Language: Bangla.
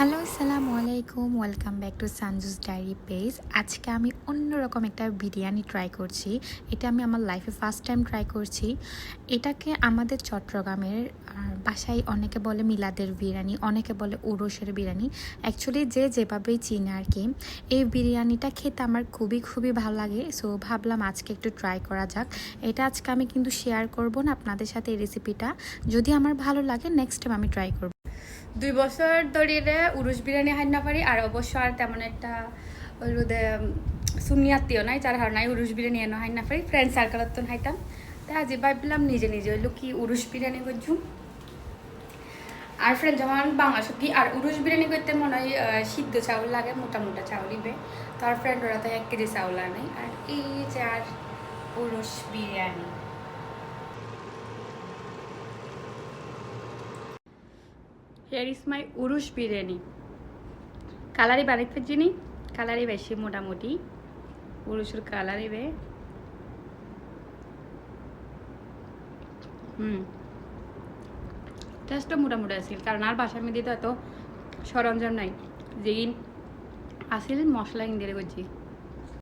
হ্যালো, আসসালামু আলাইকুম। Welcome back to Sanju's diary page. আজকে আমি অন্যরকম একটা বিরিয়ানি ট্রাই করছি। এটা আমি আমার লাইফে ফার্স্ট টাইম ট্রাই করছি। এটাকে আমাদের চট্টগ্রামের বাসায় অনেকে বলে মিলাদের বিরিয়ানি, অনেকে বলে উরসের বিরিয়ানি। অ্যাকচুয়ালি যে যেভাবেই চিনে আর কি। এই বিরিয়ানিটা খেতে আমার খুবই ভালো লাগে। সো ভাবলাম আজকে একটু ট্রাই করা যাক। এটা আজকে আমি কিন্তু শেয়ার করব না আপনাদের সাথে এই রেসিপিটা। যদি আমার ভালো লাগে নেক্সট টাইম আমি ট্রাই করব। 2 বছর ধরে উরুস বিরিয়ানি খাই না পারি আর অবশ্য আর তেমন একটা রোদে সুন্নি আত্মীয় নাই যার কারণে উরুস বিরিয়ানি এনে খাই না পারি ফ্রেন্ড সার্কেলত তো খাইতাম তাই আজ ভাবলাম নিজে হইলো কি উরুস বিরিয়ানি করছু আর ফ্রেন্ড যেমন বাংলা সবজি আর উরুস বিরিয়ানি করতে মনে হয় সিদ্ধ চাউল লাগে মোটা চাউল দিবে তো আর ফ্রেন্ড ওরা তো 1 কেজি চাউল আনে আর এই যে আর উরুস biryani Here is my উরুস biryani কালারি বানাইতে চিনি কালারি বেশি মোটামুটি উরুসের কালারি বে টেস্টটা মোটামুটি আসিল কারণ আর বাসার মধ্যে তো এত সরঞ্জাম নাই যেই আসিল মশলা ইন্দিরে করছি